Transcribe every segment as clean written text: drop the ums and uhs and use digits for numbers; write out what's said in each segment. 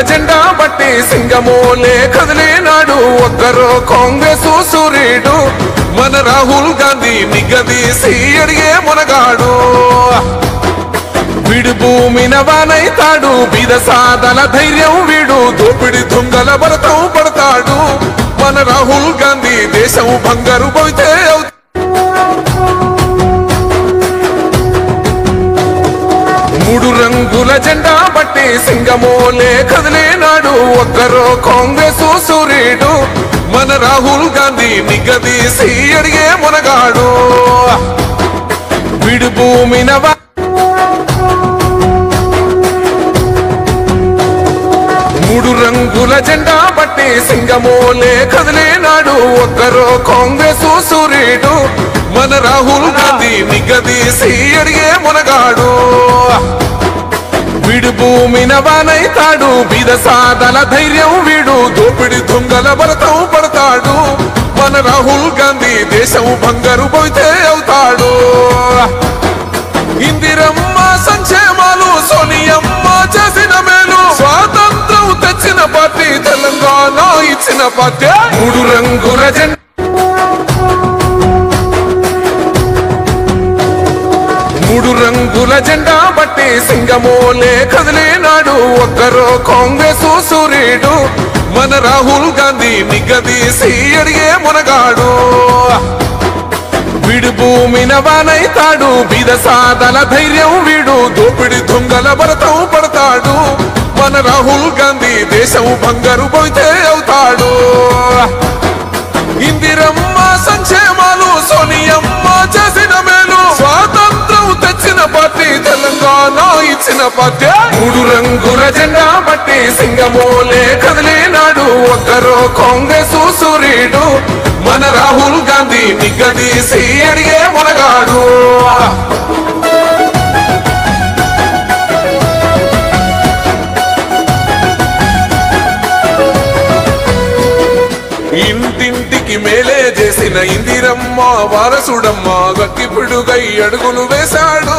జెండా బట్టి సింగమోలే కదిలినాడు ఒక్కరో కాంగ్రెస్ సూర్యుడు మన రాహుల్ గాంధీ నిగదీసి అడిగే మునగాడు వీడు భూమిన వానైతాడు బీద సాదల ధైర్యం వీడు దోపిడి దొంగల భరతం పడతాడు మన రాహుల్ గాంధీ దేశం బంగారు పోతే మూడు రంగుల జెండా బట్టి సింగమోలే కదిలినాడు ఒక్కరో కాంగ్రెస్ సూర్యుడు మన రాహుల్ గాంధీ నిగదీసి అడిగే మునగాడు వీడు భూమిన మూడు రంగుల జెండా బట్టి సింగమోలే కదిలినాడు ఒక్కరో కాంగ్రెస్ సూర్యుడు మన రాహుల్ గాంధీ నిగదీసి అడిగే మునగాడు వీడు భూమిన వానైతాడు బీద సాదల ధైర్యం వీడు దోపిడి దొంగల భరతం పడతాడు మన రాహుల్ గాంధీ దేశం బంగారు పోతే అవుతాడు ఇందిరమ్మ సంక్షేమాలు సోనియమ్మ చేసిన మేలు స్వాతంత్రం తెచ్చిన పార్టీ తెలంగాణ ఇచ్చిన పార్టీ మూడు రంగుల జెండా మూడు రంగుల జెండా బట్టి సింగమోలే కదిలినాడు ఒక్కరో కాంగ్రెస్ సూర్యుడు మన రాహుల్ గాంధీ నిగదీసి అడిగే మునగాడు వీడు భూమిన వానైతాడు బీద సాదల ధైర్యం వీడు దోపిడి దొంగల భరతం పడతాడు మన రాహుల్ గాంధీ దేశం బంగారు పోతే అవుతాడు ఇందిరమ్మ సంక్షేమాలు సోనియమ్మ చేసిన మేలు స్వాతంత్రం తెచ్చిన పార్టీ తెలంగాణ ఇచ్చిన పార్టీ మూడు రంగుల జెండా బట్టి సింగమోలే కదిలినాడు ఒక్కరో కాంగ్రెస్ సూర్యుడు మన రాహుల్ గాంధీ నిగదీసి అడిగే మునగాడు ఇంటింటికి మేలే చేసిన ఇందిరమ్మ వారసుడమ్మ గక్కిపిడుగై అడుగులు వేశాడు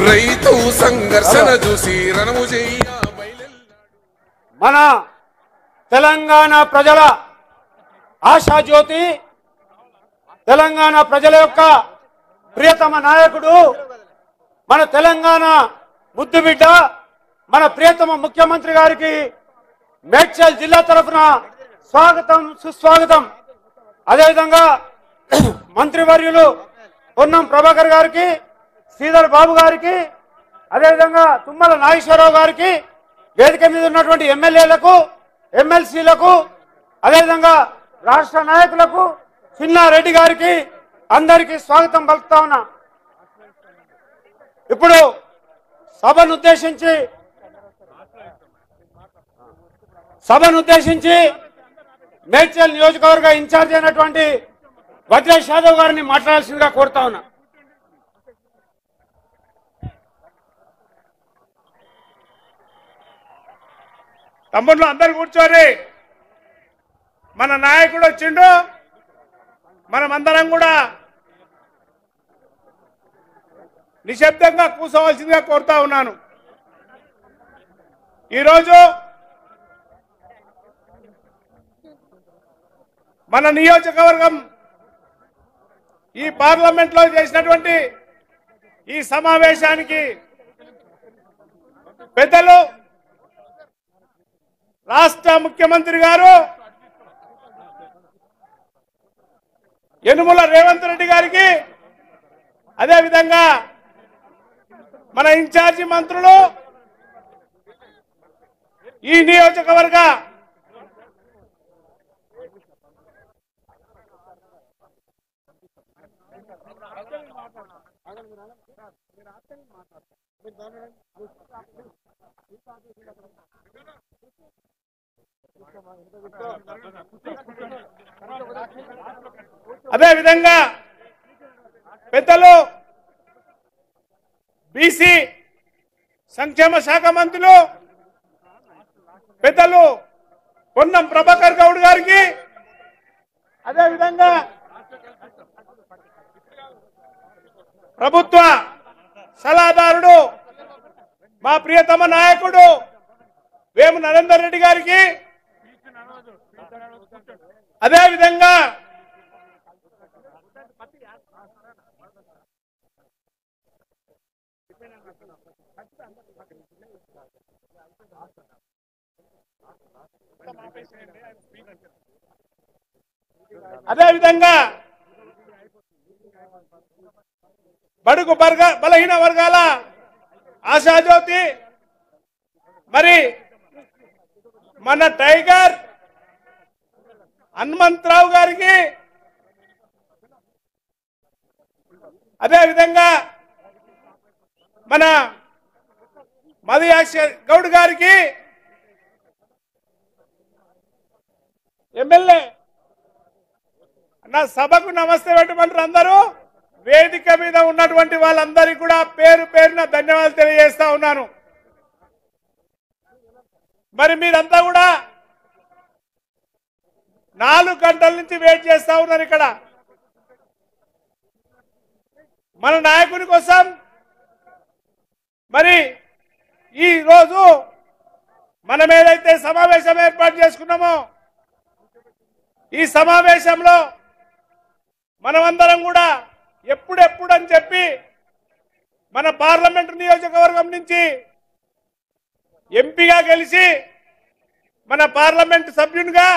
రైతు సంఘర్షణ చూసి రణము చెయ్య మన తెలంగాణ ప్రజల ఆశాజ్యోతి తెలంగాణ ప్రజల యొక్క ప్రియతమ నాయకుడు మన తెలంగాణ ముద్దుబిడ్డ మన ప్రియతమ ముఖ్యమంత్రి గారికి మేడ్చల్ జిల్లా తరఫున స్వాగతం సుస్వాగతం అదేవిధంగా మంత్రివర్యులు పొన్నం ప్రభాకర్ గారికి శ్రీధర్ బాబు గారికి అదేవిధంగా తుమ్మల నాగేశ్వరరావు గారికి వేదిక మీద ఉన్నటువంటి ఎమ్మెల్యేలకు ఎమ్మెల్సీలకు అదేవిధంగా రాష్ట్ర నాయకులకు చిన్నారెడ్డి గారికి అందరికీ స్వాగతం పలుకుతా ఉన్నా ఇప్పుడు సభను ఉద్దేశించి మేడ్చల్ నియోజకవర్గ ఇన్ఛార్జ్ అయినటువంటి వజ్రేష్ యాదవ్ గారిని మాట్లాడాల్సిందిగా కోరుతా ఉన్నా. తమ్ముళ్ళు అందరు కూర్చోరి, మన నాయకుడు వచ్చిండు, మనమందరం కూడా నిశ్శబ్దంగా కూర్చోవలసిందిగా కోరుతా ఉన్నాను. ఈరోజు మన నియోజకవర్గం ఈ పార్లమెంట్లో చేసినటువంటి ఈ సమావేశానికి పెద్దలు రాష్ట్ర ముఖ్యమంత్రి గారు యనుమల రేవంత్ రెడ్డి గారికి, అదేవిధంగా మన ఇన్ఛార్జి మంత్రులు, ఈ నియోజకవర్గ అదే విధంగా పెద్దలు బీసీ సంక్షేమ శాఖ మంత్రులు పెద్దలు పొన్నం ప్రభాకర్ గౌడ్ గారికి, అదే విధంగా ప్రభుత్వ సలహాదారుడు మా ప్రియతమ నాయకుడు వేము నరేందర్ రెడ్డి గారికి, అదేవిధంగా బడుగు బలహీన వర్గాల ఆశాజ్యోతి మరి మన టైగర్ హనుమంతరావు గారికి, అదేవిధంగా మన మధుయాక్ష గౌడ్ గారికి, ఎమ్మెల్యే నా సభకు నమస్తే పెట్టమంటారు అందరూ. వేదిక మీద ఉన్నటువంటి వాళ్ళందరికీ కూడా పేరు పేరున ధన్యవాదాలు తెలియజేస్తా ఉన్నాను. మరి మీరంతా కూడా 4 గంటల నుంచి వెయిట్ చేస్తా ఉన్నారు ఇక్కడ మన నాయకుని కోసం. మరి ఈ రోజు మనం ఏదైతే సమావేశం ఏర్పాటు చేసుకున్నామో ఈ సమావేశంలో మనమందరం కూడా ఎప్పుడెప్పుడు అని చెప్పి మన పార్లమెంటు నియోజకవర్గం నుంచి ఎంపీగా గెలిచి మన పార్లమెంటు సభ్యునిగా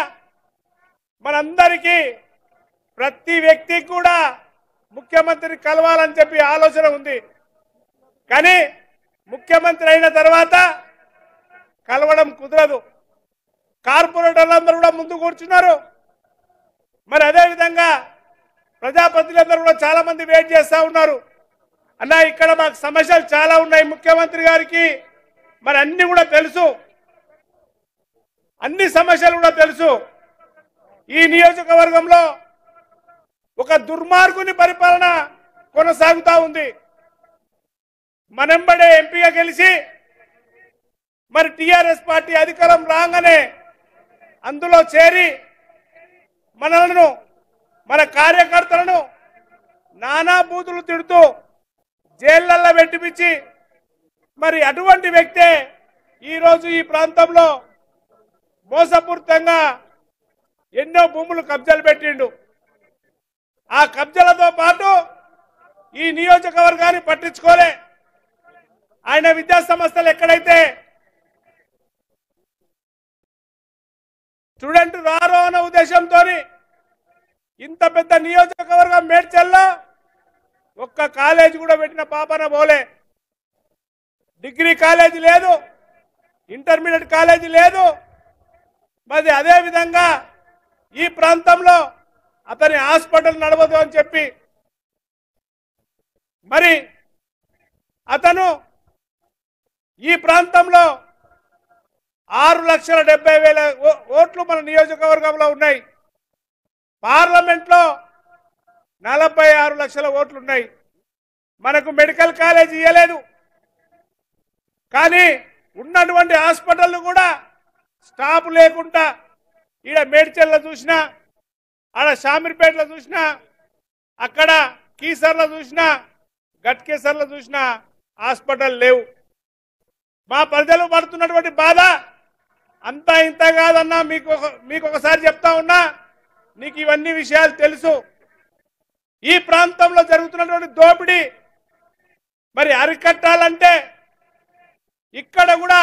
మనందరికీ ప్రతి వ్యక్తి కూడా ముఖ్యమంత్రిని కలవాలని చెప్పి ఆలోచన ఉంది. కానీ ముఖ్యమంత్రి అయిన తర్వాత కలవడం కుదరదు. కార్పొరేటర్లందరూ కూడా ముందు కూర్చున్నారు. మరి అదేవిధంగా ప్రజాప్రతినిధులందరూ కూడా చాలా మంది వెయిట్ చేస్తూ ఉన్నారు. అన్న ఇక్కడ మాకు సమస్యలు చాలా ఉన్నాయి ముఖ్యమంత్రి గారికి, మరి అన్ని కూడా తెలుసు, అన్ని సమస్యలు కూడా తెలుసు. ఈ నియోజకవర్గంలో ఒక దుర్మార్గుని పరిపాలన కొనసాగుతూ ఉంది. మనంబడే ఎంపీగా గెలిచి మరి టిఆర్ఎస్ పార్టీ అధికారం రాగానే అందులో చేరి మనలను మన కార్యకర్తలను నానా బూతులు తిడుతూ జైళ్లల్లో పెట్టిపించి మరి అటువంటి వ్యక్తే ఈరోజు ఈ ప్రాంతంలో మోసపూరితంగా ఎన్నో భూములు కబ్జాలు పెట్టిండు. ఆ కబ్జాలతో పాటు ఈ నియోజకవర్గాన్ని పట్టించుకోలే. ఆయన విద్యా సంస్థలు ఎక్కడైతే స్టూడెంట్ రారో అన్న ఉద్దేశంతో ఇంత పెద్ద నియోజకవర్గం మేడ్చల్లో ఒక్క కాలేజీ కూడా పెట్టిన పాపన పోలే. డిగ్రీ కాలేజీ లేదు, ఇంటర్మీడియట్ కాలేజీ లేదు. మరి అదే విధంగా ఈ ప్రాంతంలో అతని హాస్పిటల్ నడవదు అని చెప్పి మరి అతను ఈ ప్రాంతంలో 6,70,000 ఓట్లు మన నియోజకవర్గంలో ఉన్నాయి. పార్లమెంట్లో 46 లక్షల ఓట్లు ఉన్నాయి. మనకు మెడికల్ కాలేజ్ ఇవ్వలేదు. కానీ ఉన్నటువంటి హాస్పిటల్ కూడా స్టాఫ్ లేకుండా ఈడ మేడ్చల్లో చూసినా, ఆడ షామీర్పేటలో చూసినా, అక్కడ కీసర్లో చూసినా, గట్కేసర్లో చూసినా హాస్పిటల్ లేవు. మా ప్రజలు పడుతున్నటువంటి బాధ అంతా ఇంత కాదన్నా. మీకు ఒకసారి చెప్తా ఉన్నా, నీకు ఇవన్నీ విషయాలు తెలుసు. ఈ ప్రాంతంలో జరుగుతున్నటువంటి దోపిడీ మరి అరికట్టాలంటే ఇక్కడ కూడా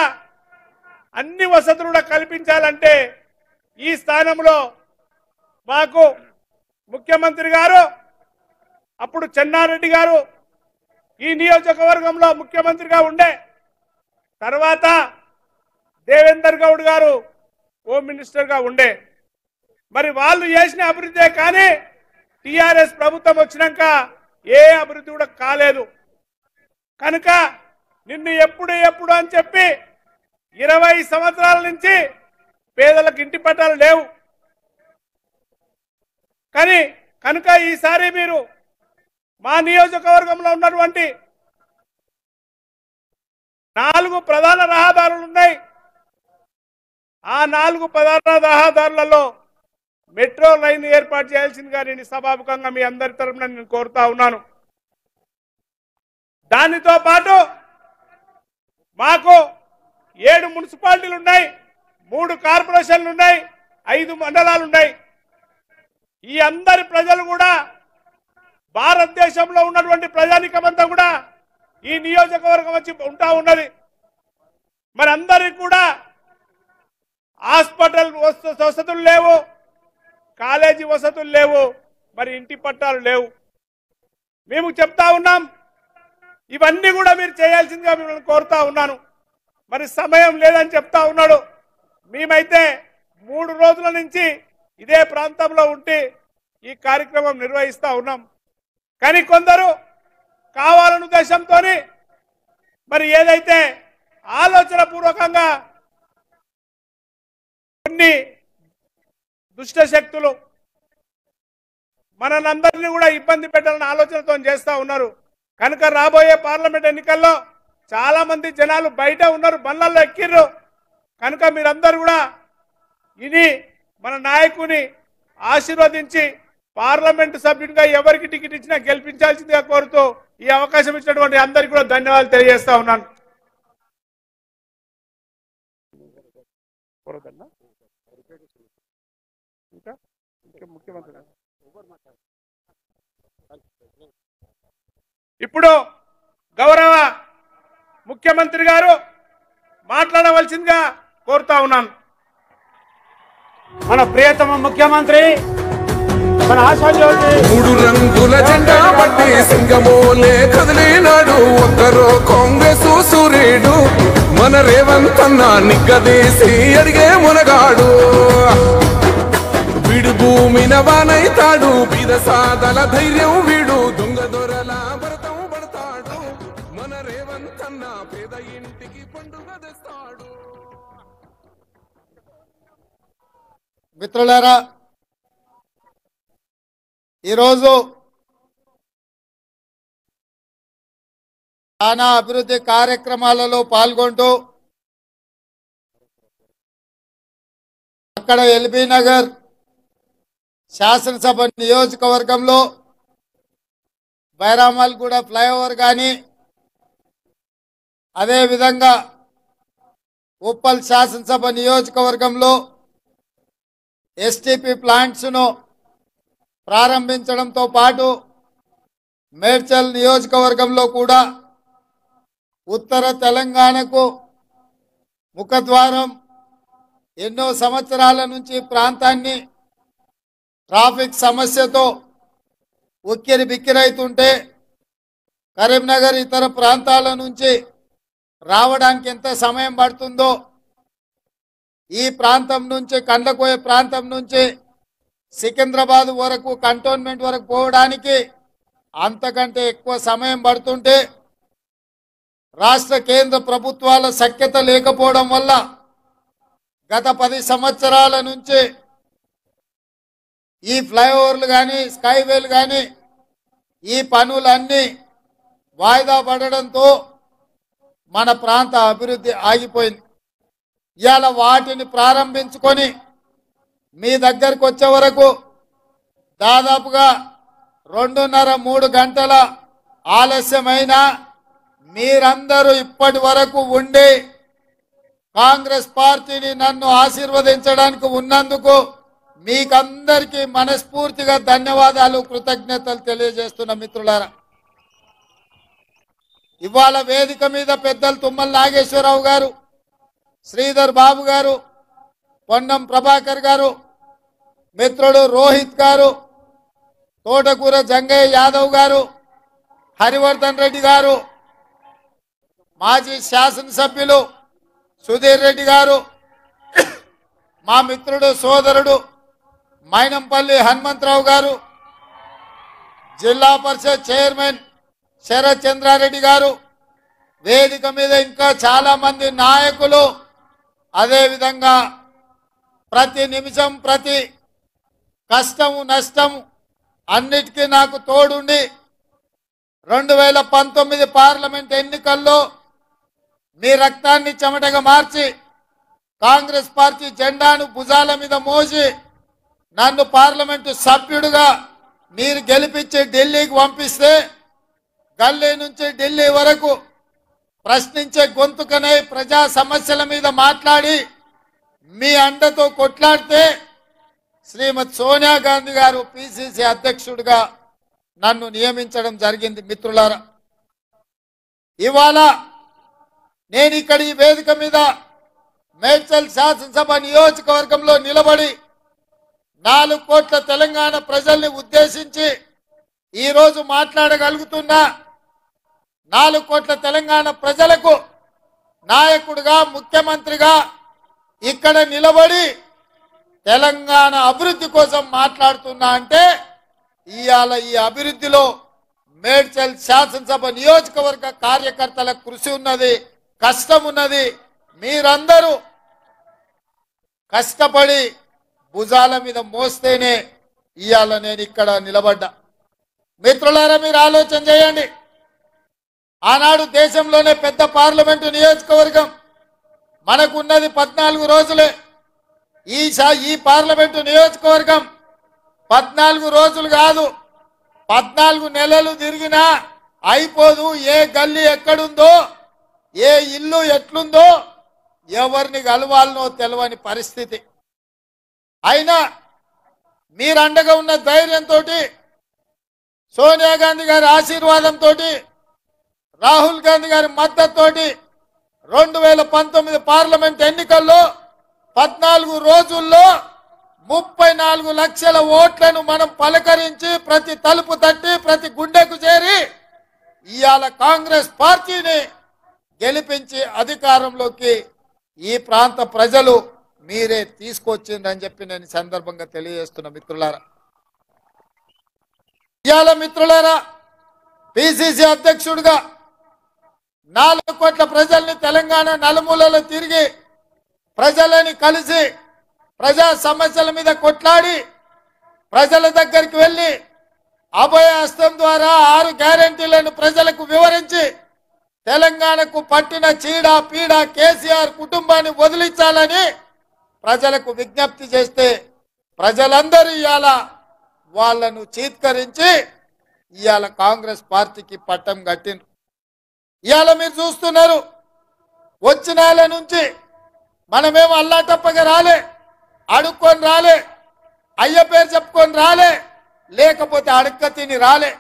అన్ని వసతులు కూడా కల్పించాలంటే ఈ స్థానంలో మాకు ముఖ్యమంత్రి గారు, అప్పుడు చెన్నారెడ్డి గారు ఈ నియోజకవర్గంలో ముఖ్యమంత్రిగా ఉండే, తర్వాత దేవేందర్ గౌడ్ గారు హోమ్ మినిస్టర్గా ఉండే. మరి వాళ్ళు చేసిన అభివృద్ధే కానీ టిఆర్ఎస్ ప్రభుత్వం వచ్చినాక ఏ అభివృద్ధి కూడా కాలేదు. కనుక నిన్ను ఎప్పుడు అని చెప్పి 20 సంవత్సరాల నుంచి పేదలకు ఇంటి పట్టాలు లేవు. కానీ కనుక ఈసారి మీరు మా నియోజకవర్గంలో ఉన్నటువంటి 4 ప్రధాన రహదారులు ఉన్నాయి. ఆ 4 ప్రధాన రహదారులలో మెట్రో లైన్ ఏర్పాటు చేయాల్సిందిగా నేను సభాముఖంగా మీ అందరి తరఫున నేను కోరుతా ఉన్నాను. దానితో పాటు మాకు 7 మున్సిపాలిటీలు ఉన్నాయి, 3 కార్పొరేషన్లు ఉన్నాయి, 5 మండలాలు ఉన్నాయి. ఈ అందరి ప్రజలు కూడా భారతదేశంలో ఉన్నటువంటి ప్రజానికమంతా కూడా ఈ నియోజకవర్గం వచ్చి ఉంటా ఉన్నది. మరి అందరికి కూడా హాస్పిటల్ వసతులు లేవు, కాలేజీ వసతులు లేవు, మరి ఇంటి పట్టాలు లేవు. మేము చెప్తా ఉన్నాం, ఇవన్నీ కూడా మీరు చేయాల్సిందిగా మిమ్మల్ని కోరుతా ఉన్నాను. మరి సమయం లేదని చెప్తా ఉన్నాడు. మేమైతే 3 రోజుల నుంచి ఇదే ప్రాంతంలో ఉండి ఈ కార్యక్రమం నిర్వహిస్తా ఉన్నాం. కానీ కొందరు కావాలనే ఉద్దేశంతో మరి ఏదైతే ఆలోచన పూర్వకంగా కొన్ని దుష్ట శక్తులు మనందరినీ కూడా ఇబ్బంది పెట్టాలని ఆలోచనతో చేస్తా ఉన్నారు. కనుక రాబోయే పార్లమెంట్ ఎన్నికల్లో చాలా మంది జనాలు బయట ఉన్నారు, బండ్లలో ఎక్కిర్రు. కనుక మీరందరూ కూడా ఇది మన నాయకుని ఆశీర్వదించి పార్లమెంటు సభ్యుడిగా ఎవరికి టికెట్ ఇచ్చినా గెలిపించాల్సిందిగా కోరుతూ ఈ అవకాశం ఇచ్చినటువంటి అందరికీ కూడా ధన్యవాదాలు తెలియజేస్తా ఉన్నాను. ఇప్పుడు గౌరవ ముఖ్యమంత్రి గారు మాట్లాడవలసిందిగా కోరుతా ఉన్నాను. మన ప్రియతమ ముఖ్యమంత్రి మన ఆశాజ్యోతి 3 రంగుల జెండా పట్టి సింగమోలే కదిలినాడు ఒక్కరో కాంగ్రెస్ సూర్యుడు మన రేవంత్ అన్న నిగ్గదీసి అడిగే మునగాడు వీడు భూమిన వానైతాడు బీద సాదల ధైర్యం వీడు దొంగ దొరల భరతం పడతాడు మన రేవంత్ అన్న పేద ఇంటికి పండుగ తెస్తాడు. మిత్రులారా, ఈరోజు చాలా అభివృద్ధి కార్యక్రమాలలో పాల్గొంటూ అక్కడ ఎల్బీ నగర్ శాసనసభ నియోజకవర్గంలో బైరామల్గూడ ఫ్లైఓవర్ కానీ అదేవిధంగా ఉప్పల్ శాసనసభ నియోజకవర్గంలో ఎస్టీపీ ప్లాంట్స్ను ప్రారంభించడంతో పాటు మేడ్చల్ నియోజకవర్గంలో కూడా ఉత్తర తెలంగాణకు ముఖద్వారం ఎన్నో సంవత్సరాల నుంచి ప్రాంతాన్ని ట్రాఫిక్ సమస్యతో ఉక్కిరి బిక్కిరైతుంటే కరీంనగర్ ఇతర ప్రాంతాల నుంచి రావడానికి ఎంత సమయం పడుతుందో ఈ ప్రాంతం నుంచి కండ్లకోయ ప్రాంతం నుంచి సికింద్రాబాద్ వరకు కంటోన్మెంట్ వరకు పోవడానికి అంతకంటే ఎక్కువ సమయం పడుతుంటే రాష్ట్ర కేంద్ర ప్రభుత్వాల సఖ్యత లేకపోవడం వల్ల గత 10 సంవత్సరాల నుంచి ఈ ఫ్లైఓవర్లు కానీ స్కైవేలు కానీ ఈ పనులన్నీ వాయిదా పడడంతో మన ప్రాంత అభివృద్ధి ఆగిపోయింది. ఇవాళ వాటిని ప్రారంభించుకొని మీ దగ్గరకు వచ్చే వరకు దాదాపుగా 2.5-3 గంటల ఆలస్యమైన మీరందరూ ఇప్పటి వరకు ఉండి కాంగ్రెస్ పార్టీని నన్ను ఆశీర్వదించడానికి ఉన్నందుకు మీకందరికీ మనస్ఫూర్తిగా ధన్యవాదాలు, కృతజ్ఞతలు తెలియజేస్తున్న మిత్రులారా. ఇవాళ వేదిక మీద పెద్దలు తుమ్మల నాగేశ్వరరావు గారు, శ్రీధర్ బాబు గారు, పొన్నం ప్రభాకర్ గారు, మిత్రుడు రోహిత్ గారు, తోటకూర జంగయ్య యాదవ్ గారు, హరివర్ధన్ రెడ్డి గారు, మాజీ శాసనసభ్యులు సుధీర్ రెడ్డి గారు, మా మిత్రుడు సోదరుడు మైనంపల్లి హనుమంతరావు గారు, జిల్లా పరిషత్ చైర్మన్ శరత్ చంద్రారెడ్డి గారు, వేదిక మీద ఇంకా చాలా మంది నాయకులు, అదేవిధంగా ప్రతి నిమిషం ప్రతి కష్టము నష్టము అన్నిటికీ నాకు తోడుండి 2019 పార్లమెంట్ ఎన్నికల్లో మీ రక్తాన్ని చెమటగా మార్చి కాంగ్రెస్ పార్టీ జెండాను భుజాల మీద మోసి నన్ను పార్లమెంటు సభ్యుడిగా మీరు గెలిపించి ఢిల్లీకి పంపిస్తే గల్లీ నుంచి ఢిల్లీ వరకు ప్రశ్నించే గొంతుకనే ప్రజా సమస్యల మీద మాట్లాడి మీ అండతో కొట్లాడితే శ్రీమతి సోనియా గాంధీ గారు పిసిసి అధ్యక్షుడిగా నన్ను నియమించడం జరిగింది. మిత్రులారా, ఇవాళ నేను ఇక్కడ ఈ వేదిక మీద మేడ్చల్ శాసనసభ నియోజకవర్గంలో నిలబడి 4 కోట్ల తెలంగాణ ప్రజల్ని ఉద్దేశించి ఈరోజు మాట్లాడగలుగుతున్నా. 4 కోట్ల తెలంగాణ ప్రజలకు నాయకుడిగా, ముఖ్యమంత్రిగా ఇక్కడ నిలబడి తెలంగాణ అభివృద్ధి కోసం మాట్లాడుతున్నా అంటే ఇవాళ ఈ అభివృద్ధిలో మేడ్చల్ శాసనసభ నియోజకవర్గ కార్యకర్తల కృషి ఉన్నది, కష్టం ఉన్నది. మీరందరూ కష్టపడి భుజాల మీద మోస్తేనే ఇవాళ నేను ఇక్కడ నిలబడ్డా. మిత్రులారా, మీరు ఆలోచన చేయండి. ఆనాడు దేశంలోనే పెద్ద పార్లమెంటు నియోజకవర్గం మనకున్నది 14 రోజులే. ఈ పార్లమెంటు నియోజకవర్గం 14 రోజులు కాదు, 14 నెలలు తిరిగినా అయిపోదు. ఏ గల్లీ ఎక్కడుందో, ఏ ఇల్లు ఎట్లుందో, ఎవరిని కలవాలనో తెలియని పరిస్థితి. అయినా మీరు అండగా ఉన్న ధైర్యంతో, సోనియా గాంధీ గారి ఆశీర్వాదంతో, రాహుల్ గాంధీ గారి మద్దతుతోటి 2019 పార్లమెంట్ ఎన్నికల్లో 14 రోజుల్లో 34 లక్షల ఓట్లను మనం పలకరించి ప్రతి తలుపు తట్టి ప్రతి గుండెకు చేరి ఇవాళ కాంగ్రెస్ పార్టీని గెలిపించి అధికారంలోకి ఈ ప్రాంత ప్రజలు మీరే తీసుకొచ్చిందని చెప్పి నేను సందర్భంగా తెలియజేస్తున్నా. మిత్రులారా, ఇవాళ మిత్రులారా, పిసిసి అధ్యక్షుడిగా 4 కోట్ల ప్రజల్ని తెలంగాణ నలుమూలలో తిరిగి ప్రజలని కలిసి ప్రజా సమస్యల మీద కొట్లాడి ప్రజల దగ్గరికి వెళ్ళి అభయ హస్తం ద్వారా 6 గ్యారెంటీలను ప్రజలకు వివరించి తెలంగాణకు పట్టిన చీడ పీడ కేసీఆర్ కుటుంబాన్ని వదిలించాలని ప్రజలకు విజ్ఞప్తి చేస్తే ప్రజలందరూ ఇవాళ వాళ్ళను చీత్కరించి ఇవాళ కాంగ్రెస్ పార్టీకి పట్టం కట్టిండ్రు. ఇవాళ మీరు చూస్తున్నారు, వచ్చిన నెల నుంచి మనమేమో అల్లాటప్పగా రాలే, అడుక్కొని రాలే, అయ్య పేరు చెప్పుకొని రాలే, లేకపోతే అడుక్క తిని రాలే.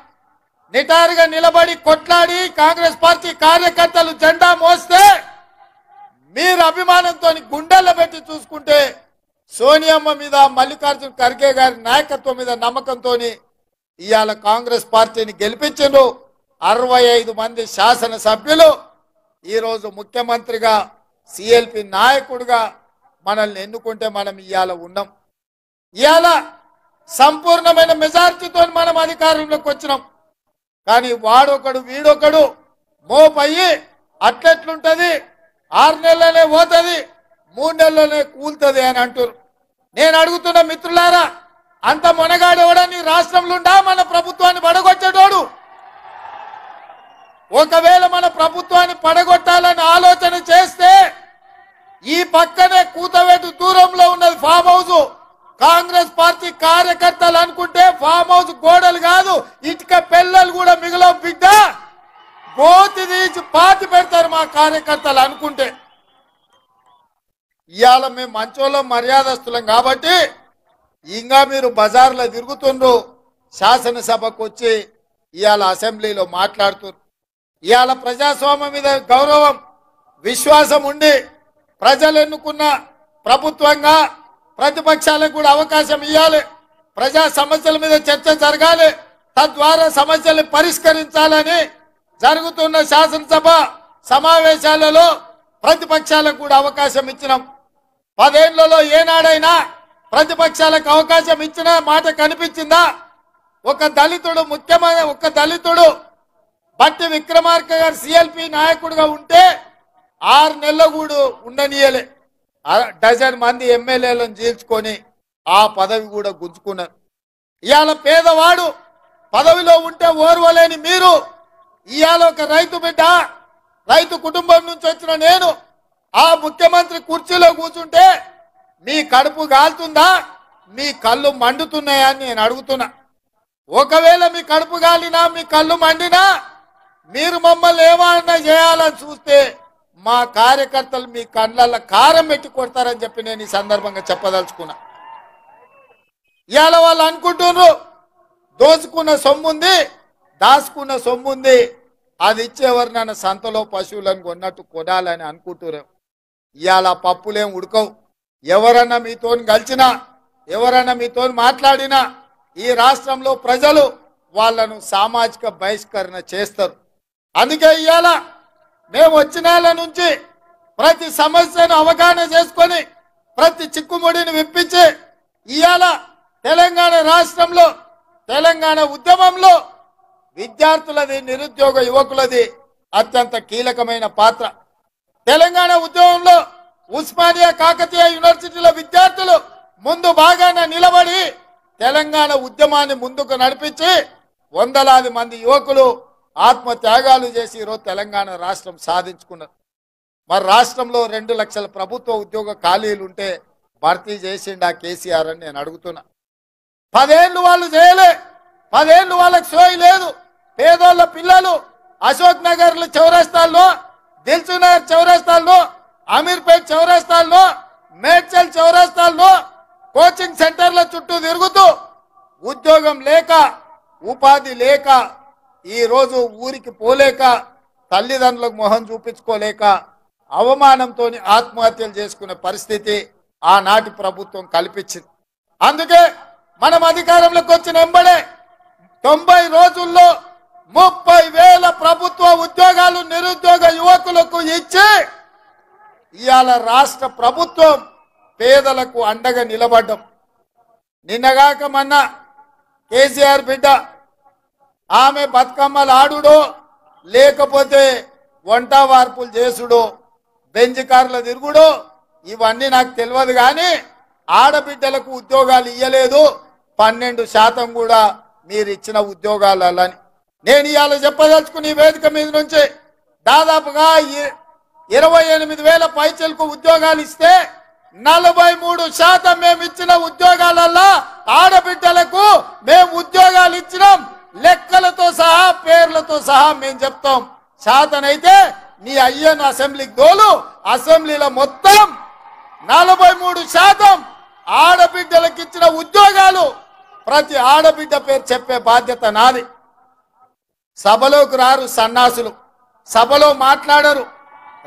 నిటారుగా నిలబడి కొట్లాడి కాంగ్రెస్ పార్టీ కార్యకర్తలు జెండా మోస్తే మీరు అభిమానంతో గుండెల్లో పెట్టి చూసుకుంటే సోనియమ్మ మీద, మల్లికార్జున ఖర్గే గారి నాయకత్వం మీద నమ్మకంతో ఇవాళ కాంగ్రెస్ పార్టీని గెలిపించారు. 65 మంది శాసనసభ్యులు ఈరోజు ముఖ్యమంత్రిగా, సిఎల్పి నాయకుడిగా మనల్ని ఎన్నుకుంటే మనం ఇవాళ ఉన్నాం. ఇవాళ సంపూర్ణమైన మెజార్టీతో మనం అధికారంలోకి వచ్చినాం. కానీ వాడొకడు వీడొకడు మోపయ్యి అట్లెట్లుంటది, 6 నెలలనే పోతుంది, 3 నెలలనే కూలుతుంది అని అంటారు. నేను అడుగుతున్న మిత్రులారా, అంత మొనగాడెవడని రాష్ట్రంలో ఉండా మన ప్రభుత్వాన్ని పడగొచ్చేటోడు? ఒకవేళ మన ప్రభుత్వాన్ని పడగొట్టాలని ఆలోచన చేస్తే ఈ పక్కనే కూతవేటు దూరంలో ఉన్నది ఫామ్ హౌస్. కాంగ్రెస్ పార్టీ కార్యకర్తలు అనుకుంటే ఫామ్ హౌస్ గోడలు కాదు, ఇటుక పిల్లలు కూడా మిగిలిన బిడ్డ గోతి తీసి పాతి పెడతారు మా కార్యకర్తలు అనుకుంటే. ఇవాళ మేము మంచోళ్ళం, మర్యాదస్తులం కాబట్టి ఇంకా మీరు బజార్లో తిరుగుతుండ్రు, శాసనసభకు వచ్చి ఇవాళ అసెంబ్లీలో మాట్లాడుతున్నారు. ఇవాళ ప్రజాస్వామ్యం మీద గౌరవం, విశ్వాసం ఉండి ప్రజలు ఎన్నుకున్న ప్రభుత్వంగా ప్రతిపక్షాలకు కూడా అవకాశం ఇవ్వాలి. ప్రజా సమస్యల మీద చర్చ జరగాలి, తద్వారా సమస్యలు పరిష్కరించాలని జరుగుతున్న శాసనసభ సమావేశాలలో ప్రతిపక్షాలకు కూడా అవకాశం ఇచ్చినాం. 10 ఏళ్లలో ఏనాడైనా ప్రతిపక్షాలకు అవకాశం ఇచ్చిన మాట కనిపించిందా? ఒక దళితుడు బట్టి విక్రమార్క గారు సిఎల్పి నాయకుడిగా ఉంటే 6 నెలలు కూడా ఉండనీయలే. 12 మంది ఎమ్మెల్యేలను జీల్చుకొని ఆ పదవి కూడా గుంజుకున్నారు. ఇవాళ పేదవాడు పదవిలో ఉంటే ఓర్వలేని మీరు ఇవాళ ఒక రైతు బిడ్డ, రైతు కుటుంబం నుంచి వచ్చిన నేను ఆ ముఖ్యమంత్రి కుర్చీలో కూర్చుంటే మీ కడుపు కాలుతుందా, మీ కళ్ళు మండుతున్నాయా అని నేను అడుగుతున్నా. ఒకవేళ మీ కడుపు కాలినా, మీ కళ్ళు మండినా మీరు మమ్మల్ని ఏమన్నా చేయాలని చూస్తే మా కార్యకర్తలు మీ కండ్లల్లో కారం పెట్టి కొడతారని చెప్పి నేను ఈ సందర్భంగా చెప్పదలుచుకున్నా. ఇవాళ వాళ్ళు అనుకుంటున్నారు దోచుకున్న సొమ్ముంది, దాచుకున్న సొమ్ముంది, అది ఇచ్చేవారు నన్ను సంతలో పశువులను కొన్నట్టు కొనాలని అనుకుంటున్నారు. ఇవాళ పప్పులేం ఉడకవు. ఎవరన్నా మీతో కలిసినా, ఎవరన్నా మీతో మాట్లాడినా ఈ రాష్ట్రంలో ప్రజలు వాళ్ళను సామాజిక బహిష్కరణ చేస్తారు. అందుకే ఇవాళ మేము వచ్చిన నుంచి ప్రతి సమస్యను అవగాహన చేసుకొని ప్రతి చిక్కుముడిని విప్పించి ఇవాళ తెలంగాణ రాష్ట్రంలో తెలంగాణ ఉద్యమంలో విద్యార్థులది, నిరుద్యోగ యువకులది అత్యంత కీలకమైన పాత్ర. తెలంగాణ ఉద్యమంలో ఉస్మానియా కాకతీయ యూనివర్సిటీల విద్యార్థులు ముందు బాగానే నిలబడి తెలంగాణ ఉద్యమాన్ని ముందుకు నడిపించి వందలాది మంది యువకులు ఆత్మత్యాగాలు చేసి ఈరోజు తెలంగాణ రాష్ట్రం సాధించుకున్నారు. మరి రాష్ట్రంలో 2 లక్షల ప్రభుత్వ ఉద్యోగ ఖాళీలు ఉంటే భర్తీ చేసిండా కేసీఆర్ అని నేను అడుగుతున్నా. 10 ఏళ్ళు వాళ్ళు చేయలే, 10 ఏళ్ళు వాళ్ళకి సోయి లేదు. పేదోళ్ళ పిల్లలు అశోక్ నగర్ చౌరస్తాల్లో, దిల్సుఖ్ నగర్ చౌరస్తాల్లో, అమీర్పేట్ చౌరస్తాల్లో, మేడ్చల్ చౌరస్తాల్లో కోచింగ్ సెంటర్ల చుట్టూ తిరుగుతూ ఉద్యోగం లేక, ఉపాధి లేక, ఈ రోజు ఊరికి పోలేక, తల్లిదండ్రులకు మొహం చూపించుకోలేక అవమానంతో ఆత్మహత్యలు చేసుకునే పరిస్థితి ఆనాటి ప్రభుత్వం కల్పించింది. అందుకే మనం అధికారంలోకి వచ్చిన వెంబడే 90 రోజుల్లో 30,000 ప్రభుత్వ ఉద్యోగాలు నిరుద్యోగ యువకులకు ఇచ్చి ఇవాళ రాష్ట్ర ప్రభుత్వం పేదలకు అండగా నిలబడ్డం. నిన్నగాక మొన్న కేసీఆర్ బిడ్డ ఆమె బతుకమ్మలు ఆడుడో లేకపోతే వంట వార్పులు చేసుడో బెంజ్ కార్ల తిరుగుడో ఇవన్నీ నాకు తెలియదు, కానీ ఆడబిడ్డలకు ఉద్యోగాలు ఇయ్యలేదు, 12% కూడా మీరు ఇచ్చిన ఉద్యోగాలని నేను ఇవాళ చెప్పదలుచుకుని వేదిక మీద నుంచి దాదాపుగా 28,000 పైచలకు ఉద్యోగాలు ఇస్తే 43% మేము ఇచ్చిన ఉద్యోగాలలో ఆడబిడ్డలకు మేము ఉద్యోగాలు ఇచ్చినాం. లెక్కలతో సహా పేర్లతో సహా మేము చెప్తాం. శాతనైతే నీ అయ్యను అసెంబ్లీకి దోలు, అసెంబ్లీలో మొత్తం 43% ఆడబిడ్డలకు ఇచ్చిన ఉద్యోగాలు ప్రతి ఆడబిడ్డ పేరు చెప్పే బాధ్యత నాది. సభలోకి రారు సన్నాసులు, సభలో మాట్లాడరు,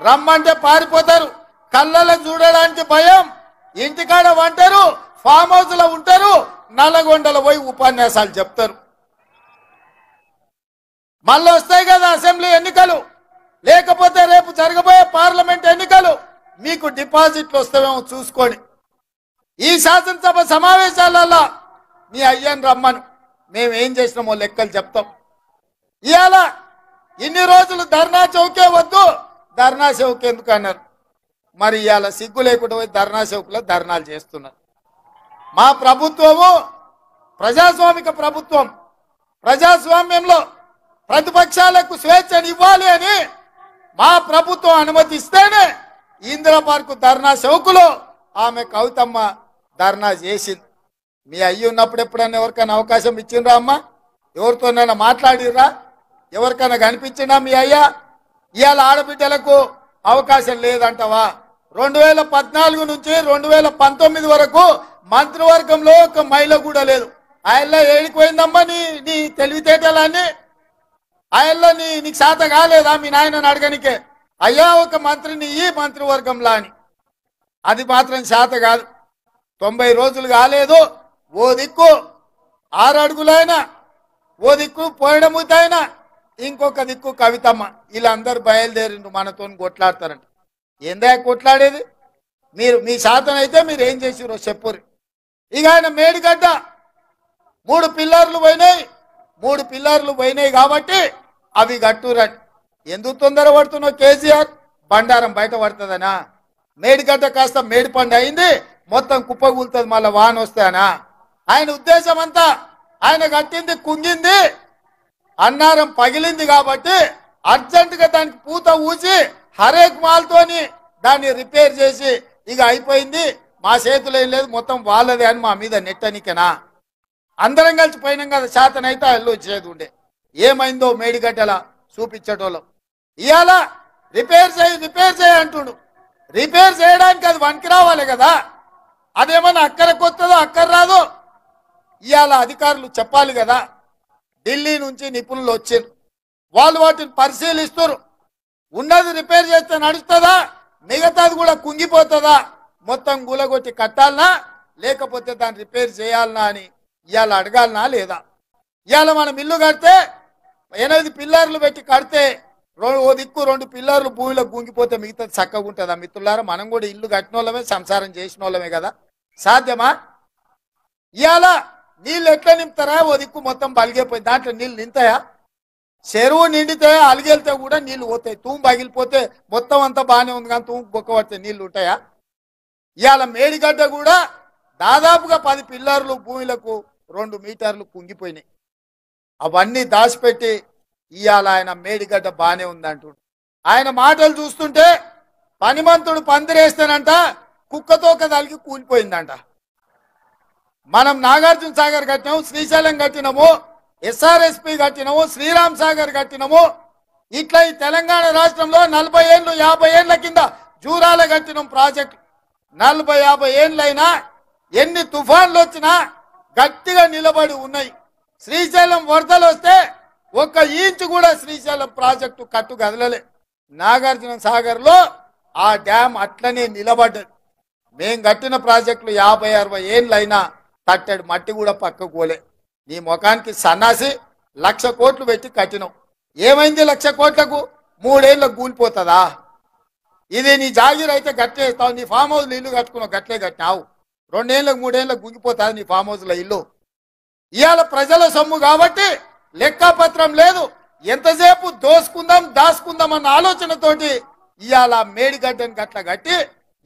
రమ్మంటే పారిపోతారు, కళ్ళలకు చూడడానికి భయం, ఇంటికాడ వంటారు, ఫామ్ హౌస్ లో ఉంటారు, నల్లగొండలో పోయి ఉపన్యాసాలు చెప్తారు. మళ్ళీ వస్తాయి కదా అసెంబ్లీ ఎన్నికలు, లేకపోతే రేపు జరగబోయే పార్లమెంట్ ఎన్నికలు, మీకు డిపాజిట్లు వస్తామేమో చూసుకోండి. ఈ శాసనసభ సమావేశాలలో మీ అయ్యని రమ్మను, మేమేం చేసినామో లెక్కలు చెప్తాం. ఇవాళ ఇన్ని రోజులు ధర్నా చౌకే వద్దు, ధర్నా చౌక్ ఎందుకు అన్నారు? మరి ఇవాళ సిగ్గు లేకుండా పోయి ధర్నా చౌక్లో ధర్నాలు చేస్తున్నారు. మా ప్రభుత్వము ప్రజాస్వామిక ప్రభుత్వం, ప్రజాస్వామ్యంలో ప్రతిపక్షాలకు స్వేచ్ఛను ఇవ్వాలి అని మా ప్రభుత్వం అనుమతిస్తేనే ఇందిరా పార్కు ధర్నా చౌకులో ఆమె కవితమ్మ ధర్నా చేసింది. మీ అయ్యి ఉన్నప్పుడు ఎప్పుడన్నా ఎవరికైనా అవకాశం ఇచ్చిండ్రా అమ్మ? ఎవరితోనైనా మాట్లాడిర్రా? ఎవరికైనా కనిపించిందా మీ అయ్యా? ఇవాళ ఆడబిడ్డలకు అవకాశం లేదంటవా? 2014 నుంచి 2019 వరకు మంత్రివర్గంలో ఒక మహిళ కూడా లేదు. ఆయనలో ఏడిపోయిందమ్మా నీ తెలివితేటలన్నీ? ఆయనలో నీకు శాత కాలేదా మీ నాయనని అడగనికే? అయ్యా ఒక మంత్రిని ఈ మంత్రివర్గంలో అని, అది మాత్రం శాత కాదు. 90 రోజులు కాలేదు, ఓ దిక్కు 6 అడుగులైనా, ఓ దిక్కు పోయడముతైనా, ఇంకొక దిక్కు కవితమ్మ, వీళ్ళందరూ బయలుదేరిండు మనతో కొట్లాడతారంట. ఏందా కొట్లాడేది? మీరు మీ శాతం అయితే మీరు ఏం చేసిరో చెప్పుర్రి. ఇక ఆయన మేడిగడ్డ 3 పిల్లర్లు పోయినాయి, 3 పిల్లర్లు పోయినాయి కాబట్టి అవి కట్టురండి. ఎందుకు తొందర పడుతున్నావు కేసీఆర్? బండారం బయట పడుతుందనా? మేడిగడ్డ కాస్త మేడిపండు అయింది, మొత్తం కుప్పగూలుతుంది మళ్ళీ వాన వస్తానా? ఆయన ఉద్దేశం అంతా ఆయన కట్టింది కుంగింది, అన్నారం పగిలింది కాబట్టి అర్జెంటుగా దానికి పూత ఊసి హరేక్ మాల్తోని దాన్ని రిపేర్ చేసి ఇక అయిపోయింది, మా చేతులు ఏం లేదు, మొత్తం వాళ్ళదే అని మా మీద నెట్టనికనా? అందరం కలిసి పోయినాం కదా, శాతనైతే అల్లు వచ్చేది ఉండే. ఏమైందో మేడిగడ్డల చూపించేటోళ్ళం. ఇవాళ రిపేర్ చేయి అంటుండు. రిపేర్ చేయడానికి అది వనికి రావాలి కదా, అదేమన్నా అక్కడికి వస్తుందో అక్కర రాదో ఇవాళ అధికారులు చెప్పాలి కదా. ఢిల్లీ నుంచి నిపుణులు వచ్చారు, వాళ్ళు వాటిని పరిశీలిస్తారు. ఉన్నది రిపేర్ చేస్తే నడుస్తుందా, మిగతాది కూడా కుంగిపోతుందా, మొత్తం గులగొట్టి కట్టాలనా లేకపోతే దాన్ని రిపేర్ చేయాలనా అని ఇవాళ అడగాలనా లేదా. ఇవాళ మనం ఇల్లు కడితే 8 పిల్లర్లు పెట్టి కడితే ఓ దిక్కు 2 పిల్లర్లు భూమిలో గుంగిపోతే మిగతాది చక్కగా ఉంటుందా మిత్రులారా? మనం కూడా ఇల్లు కట్టిన వాళ్ళమే, సంసారం చేసిన వాళ్ళమే కదా. సాధ్యమా? ఇవాళ నీళ్ళు ఎట్లా నింపుతారా? ఓ దిక్కు మొత్తం బలిగిపోయి దాంట్లో నీళ్ళు నింతాయా? చెరువు నిండితే అలిగెళ్తే కూడా నీళ్లు పోతాయి. తూము పగిలిపోతే మొత్తం అంతా బాగానే ఉంది కానీ తూము బొక్క పడితే నీళ్లు ఉంటాయా? ఇవాళ మేడిగడ్డ కూడా దాదాపుగా 10 పిల్లర్లు భూమిలకు 2 మీటర్లు కుంగిపోయినాయి. అవన్నీ దాచిపెట్టి ఇవాళ ఆయన మేడిగడ్డ బాగానే ఉందంటుండు. ఆయన మాటలు చూస్తుంటే పనిమంతుడు పందిరేస్తానంట కుక్కతో కదలికి కూలిపోయిందంట. మనం నాగార్జున సాగర్ కట్టినాము, శ్రీశైలం కట్టినాము, ఎస్ఆర్ఎస్పి కట్టినాము, శ్రీరామ్ సాగర్ కట్టినాము. ఇట్లా ఈ తెలంగాణ రాష్ట్రంలో 40 ఏళ్ళు 50 ఏళ్ల కింద జూరాల కట్టినాం ప్రాజెక్టు. 40-50 ఏళ్ళైనా ఎన్ని తుఫాన్లు వచ్చినా గట్టిగా నిలబడి ఉన్నాయి. శ్రీశైలం వరదలు వస్తే 1 ఇంచు కూడా శ్రీశైలం ప్రాజెక్టు కట్టు కదలలే. నాగార్జున సాగర్ లో ఆ డ్యామ్ అట్లనే నిలబడ్డది. మేం కట్టిన ప్రాజెక్టులు 50-60 ఏళ్ళైనా తట్టెడు మట్టి కూడా పక్కకు పోలే. నీ ముఖానికి సన్నాసి 1,00,000 కోట్లు పెట్టి కట్టినావు. ఏమైంది 1,00,000 కోట్లకు? 3 ఏళ్ళకు కూలిపోతుందా? ఇది నీ జాగీర్ అయితే గట్లే ఇస్తావు. నీ ఫామ్ హౌస్లో ఇల్లు కట్టుకున్నావు, గట్లే కట్టినావు. 2 ఏళ్ళకు 3 ఏళ్ళకు గుంగిపోతుంది నీ ఫామ్ హౌస్లో ఇల్లు. ఇవాళ ప్రజల సొమ్ము కాబట్టి లెక్కపత్రం లేదు. ఎంతసేపు దోసుకుందాం దాసుకుందాం అన్న ఆలోచనతోటి ఇవాళ మేడిగడ్డని గట్ల కట్టి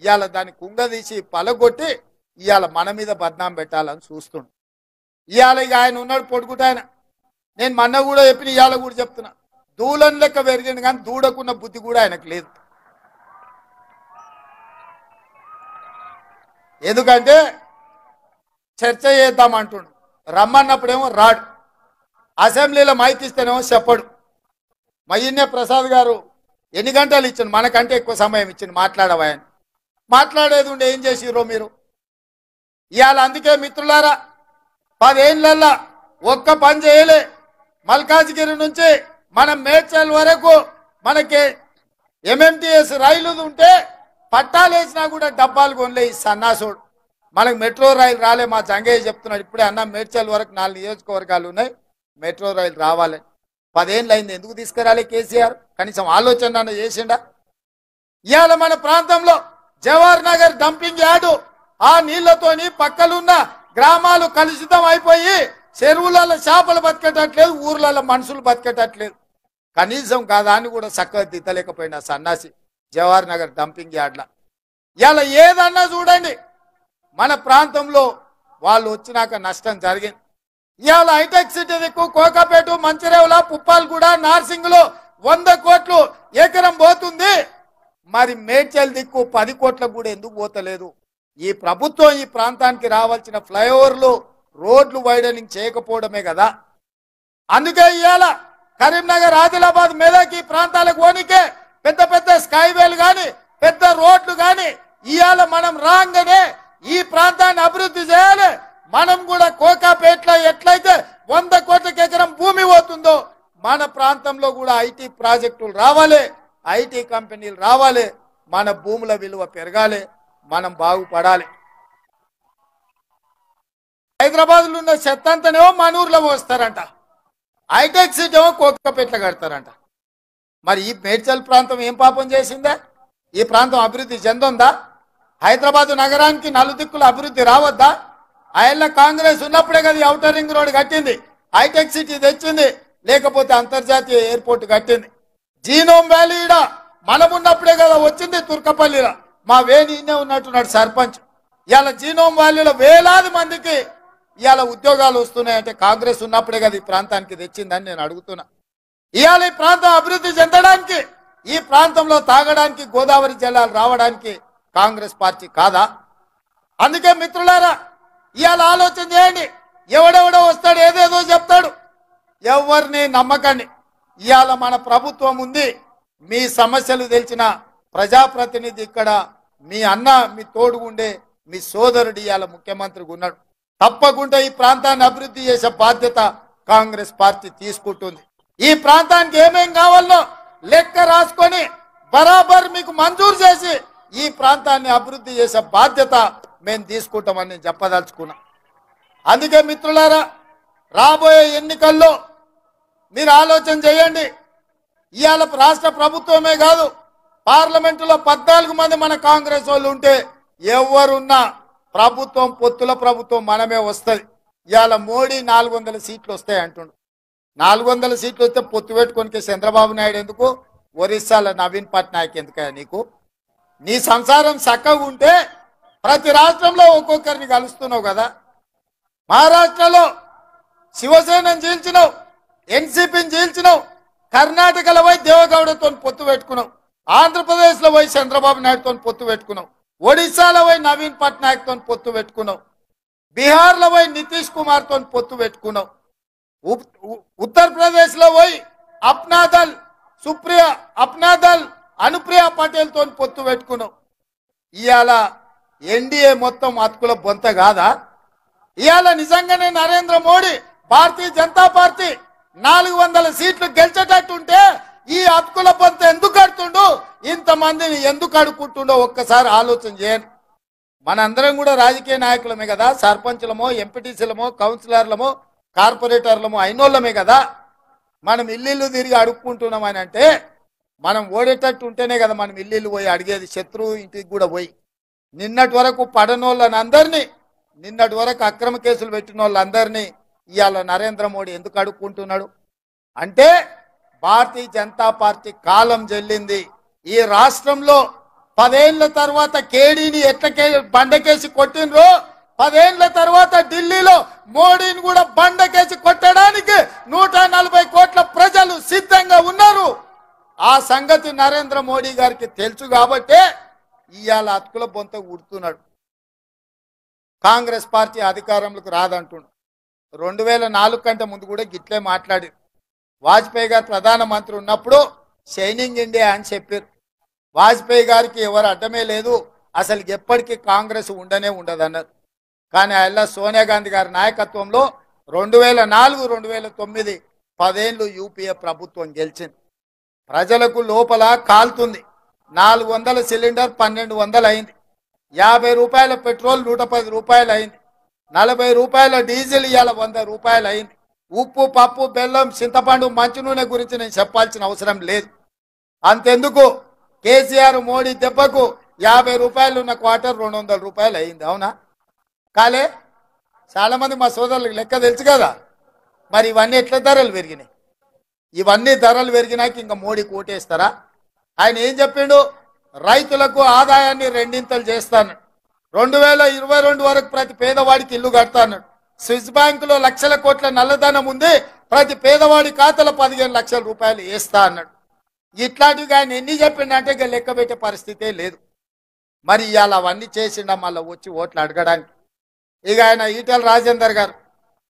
ఇవాళ దాన్ని కుంగదీసి పలగొట్టి ఇవాళ మన మీద బద్నాం పెట్టాలని చూస్తుండు. ఇవాళ ఇక ఆయన ఉన్నాడు పొడుగుట ఆయన. నేను మొన్న కూడా చెప్పిన, ఇవాళ కూడా చెప్తున్నా, దూలని లెక్క పెరిగింది కానీ దూడకున్న బుద్ధి కూడా ఆయనకు లేదు. ఎందుకంటే చర్చ చేద్దామంటుండు, రమ్మన్నప్పుడేమో రాడు, అసెంబ్లీలో మైక్ ఇస్తేనేమో చెప్పడు. మయ్యన్నే ప్రసాద్ గారు ఎన్ని గంటలు ఇచ్చిండు, మనకంటే ఎక్కువ సమయం ఇచ్చిండు మాట్లాడవాయని. మాట్లాడేది ఉండే ఏం చేసిర్రో మీరు ఇవాళ. అందుకే మిత్రులారా 10 ఏళ్ళల్లో ఒక్క పని చేయలే. మల్కాజ్గిరి నుంచి మనం మేడ్చల్ వరకు మనకి ఎంఎంటీఎస్ రైలు ఉంటే పట్టాలేసినా కూడా డబ్బాలు కొనలే ఈ సన్నాసుడు. మనకు మెట్రో రైలు రాలే. మా జంగయ్య చెప్తున్నాడు ఇప్పుడే, అన్న మేడ్చల్ వరకు 4 నియోజకవర్గాలు ఉన్నాయి, మెట్రో రైలు రావాలి. 10 ఏళ్ళు అయింది, ఎందుకు తీసుకురాలే కేసీఆర్? కనీసం ఆలోచన అన్న చేసిండా? ఇవాళ మన ప్రాంతంలో జవహర్ నగర్ డంపింగ్ యార్డు, ఆ నీళ్లతోని పక్కలున్న గ్రామాలు కలుషితం అయిపోయి చెరువులలో చేపలు బతికేటట్లేదు, ఊర్లలో మనుషులు బతికేటట్లేదు. కనీసం కాదాన్ని కూడా చక్కగా దిద్దలేకపోయినా సన్నాసి జవహర్ నగర్ డంపింగ్ యార్డ్ల. ఇలా ఏదన్నా చూడండి మన ప్రాంతంలో వాళ్ళు వచ్చినాక నష్టం జరిగింది. ఇవాళ హైటెక్ సిటీ దిక్కు కోకాపేట, మంచిరేవుల, పుప్పాలగూడ, నార్సింగ్లో 100 కోట్లు ఎకరం పోతుంది. మరి మేడ్చల్ దిక్కు 10 కోట్లకు కూడా ఎందుకు పోతలేదు? ఈ ప్రభుత్వం ఈ ప్రాంతానికి రావాల్సిన ఫ్లైఓవర్లు, రోడ్లు వైడనింగ్ చేయకపోవడమే కదా. అందుకే ఇవాళ కరీంనగర్, ఆదిలాబాద్, మెదక్ ఈ ప్రాంతాలకు పోనీకే పెద్ద పెద్ద స్కైవేలు కానీ పెద్ద రోడ్లు కానీ ఇవాళ మనం రాగానే ఈ ప్రాంతాన్ని అభివృద్ధి చేయాలి. మనం కూడా కోకాపేటలో ఎట్లయితే 100 కోట్లకి ఎకరం భూమి పోతుందో మన ప్రాంతంలో కూడా ఐటీ ప్రాజెక్టులు రావాలి, ఐటీ కంపెనీలు రావాలి, మన భూముల విలువ పెరగాలి, మనం బాగుపడాలి. హైదరాబాద్లో ఉన్న చెత్త అంతనేమో మన ఊర్లో పోస్తారంట, హైటెక్ సిటీ ఏమో కోకాపేటలో కడతారంట. మరి ఈ మేడ్చల్ ప్రాంతం ఏం పాపం చేసిందా? ఈ ప్రాంతం అభివృద్ధి చెందుందా? హైదరాబాద్ నగరానికి నలుదిక్కుల అభివృద్ధి రావద్దా? ఆయన కాంగ్రెస్ ఉన్నప్పుడే కదా ఔటర్ రింగ్ రోడ్ కట్టింది, హైటెక్ సిటీ తెచ్చింది, లేకపోతే అంతర్జాతీయ ఎయిర్పోర్ట్ కట్టింది. జీనోమ్ వ్యాలీ మనం ఉన్నప్పుడే కదా వచ్చింది తుర్కపల్లిలో. మా వేణినే ఉన్నట్టున్నాడు సర్పంచ్. ఇవాళ జీనోమ్ వ్యాలీలో వేలాది మందికి ఇవాళ ఉద్యోగాలు వస్తున్నాయంటే కాంగ్రెస్ ఉన్నప్పుడే కదా ఈ ప్రాంతానికి తెచ్చిందని నేను అడుగుతున్నా. ఇవాళ ఈ ప్రాంతం అభివృద్ధి చెందడానికి, ఈ ప్రాంతంలో తాగడానికి గోదావరి జలాలు రావడానికి కాంగ్రెస్ పార్టీ కాదా? అందుకే మిత్రులారా ఇవాళ ఆలోచన చేయండి. ఎవడెవడో వస్తాడు, ఏదేదో చెప్తాడు, ఎవరిని నమ్మకండి. ఇవాళ మన ప్రభుత్వం ఉంది. మీ సమస్యలు తెలిసిన ప్రజాప్రతినిధి ఇక్కడ మీ అన్న, మీ తోడుగుండే మీ సోదరుడు ఇవాళ ముఖ్యమంత్రిగా ఉన్నాడు. తప్పకుండా ఈ ప్రాంతాన్ని అభివృద్ధి చేసే బాధ్యత కాంగ్రెస్ పార్టీ తీసుకుంటుంది. ఈ ప్రాంతానికి ఏమేం కావాలో లెక్క రాసుకొని బరాబర్ మీకు మంజూరు చేసి ఈ ప్రాంతాన్ని అభివృద్ధి చేసే బాధ్యత మేము తీసుకుంటామని నేను చెప్పదలుచుకున్నా. అందుకే మిత్రులారా, రాబోయే ఎన్నికల్లో మీరు ఆలోచన చేయండి. ఇవాళ రాష్ట్ర ప్రభుత్వమే కాదు, పార్లమెంటులో 14 మంది మన కాంగ్రెస్ వాళ్ళు ఉంటే ఎవరున్నా ప్రభుత్వం, పొత్తుల ప్రభుత్వం మనమే వస్తుంది. ఇవాళ మోడీ 400 సీట్లు వస్తాయి అంటుండు. 400 సీట్లు వస్తే పొత్తు పెట్టుకొని చంద్రబాబు నాయుడు ఎందుకు, ఒరిస్సాలో నవీన్ పట్నాయక్ ఎందుకయ్యా నీకు? నీ సంసారం చక్కగా ఉంటే ప్రతి రాష్ట్రంలో ఒక్కొక్కరిని కలుస్తున్నావు కదా. మహారాష్ట్రలో శివసేనని చీల్చినావు, ఎన్సీపీని చీల్చినావు, కర్ణాటకలో పోయి దేవగౌడతో పొత్తు పెట్టుకున్నావు, ఆంధ్రప్రదేశ్లో పోయి చంద్రబాబు నాయుడుతో పొత్తు పెట్టుకున్నావు, ఒడిశాలో పోయి నవీన్ పట్నాయక్తో పొత్తు పెట్టుకున్నావు, బీహార్లో పోయి నితీష్ కుమార్తో పొత్తు పెట్టుకున్నావు, ఉత్తరప్రదేశ్లో పోయి అప్నాదల్ సుప్రియ అప్నాదల్ అనుప్రియ పటేల్తో పొత్తు పెట్టుకున్నావు. ఇవాళ ఎన్డీఏ మొత్తం అతుకుల బొంత కాదా? ఇవాళ నిజంగానే నరేంద్ర మోడీ భారతీయ జనతా పార్టీ 400 సీట్లు గెలిచేటట్టుంటే ఈ అతుకుల బొంత ఎందుకు కడుతుండు, ఇంతమందిని ఎందుకు అడుక్కుంటుండో ఒక్కసారి ఆలోచన చేయండి. మనందరం కూడా రాజకీయ నాయకులమే కదా, సర్పంచులమో, ఎంపీటీసీలమో, కౌన్సిలర్లమో, కార్పొరేటర్లమో అయినోళ్ళమే కదా. మనం ఇల్లు తిరిగి అడుక్కుంటున్నామని అంటే మనం ఓడేటట్టు ఉంటేనే కదా మనం ఇల్లు పోయి అడిగేది, శత్రువు ఇంటికి కూడా పోయి. నిన్నటి వరకు పడనోళ్ళని అందరినీ, నిన్నటి వరకు అక్రమ కేసులు పెట్టిన వాళ్ళందరినీ ఇవాళ నరేంద్ర మోడీ ఎందుకు అడుక్కుంటున్నాడు అంటే భారతీయ జనతా పార్టీ కాలం చెల్లింది. ఈ రాష్ట్రంలో 10 ఏళ్ల తర్వాత కేడీని ఎట్లకే బండకేసి కొట్టినరో 10 ఏళ్ల తర్వాత ఢిల్లీలో మోడీని కూడా బండకేసి కొట్టడానికి 140 కోట్ల ప్రజలు సిద్ధంగా ఉన్నారు. ఆ సంగతి నరేంద్ర మోడీ గారికి తెలుసు కాబట్టే ఇవాళ అతుకుల బొంత ఉడుతున్నాడు. కాంగ్రెస్ పార్టీ అధికారంలోకి రాదంటుండు. 2004 కంటే ముందు కూడా గిట్లే మాట్లాడారు. వాజ్పేయి గారు ప్రధానమంత్రి ఉన్నప్పుడు షైనింగ్ ఇండియా అని చెప్పారు. వాజ్పేయి గారికి ఎవరు అడ్డమే లేదు, అసలు ఎప్పటికీ కాంగ్రెస్ ఉండనే ఉండదన్నారు. కానీ అలా సోనియా గాంధీ గారి నాయకత్వంలో 2004, 2009 10 ఏళ్ళు యూపీఏ ప్రభుత్వం గెలిచింది. ప్రజలకు లోపల కాలుతుంది. 400 సిలిండర్ 1200 అయింది, 50 రూపాయల పెట్రోల్ 110 రూపాయలు అయింది, 40 రూపాయల డీజిల్ ఇవాళ 100 రూపాయలు అయింది. ఉప్పు, పప్పు, బెల్లం, చింతపండు, మంచి నూనె గురించి నేను చెప్పాల్సిన అవసరం లేదు. అంతెందుకు, కేసీఆర్ మోడీ దెబ్బకు 50 రూపాయలు ఉన్న క్వార్టర్ 200 రూపాయలు అయింది. అవునా కాలే? చాలా మంది మా సోదరులకు లెక్క తెలుసు కదా. మరి ఇవన్నీ ఎట్లా ధరలు పెరిగినాయి? ఇవన్నీ ధరలు పెరిగినాక ఇంకా మోడీకి ఓటేస్తారా? ఆయన ఏం చెప్పిండు, రైతులకు ఆదాయాన్ని 2 చేస్తాను, 2022 వరకు ప్రతి పేదవాడికి ఇల్లు కడతాను, స్విస్ బ్యాంకులో లక్షల కోట్ల నల్లధనం ఉంది, ప్రతి పేదవాడి ఖాతాలో 15 లక్షల రూపాయలు వేస్తా అన్నాడు. ఇట్లాంటివి ఆయన ఎన్ని చెప్పిండంటే ఇక లెక్క పెట్టే పరిస్థితే లేదు. మరి ఇవాళ అవన్నీ చేసిండ మళ్ళీ వచ్చి ఓట్లు అడగడానికి. ఇక ఆయన ఈటెల రాజేందర్ గారు,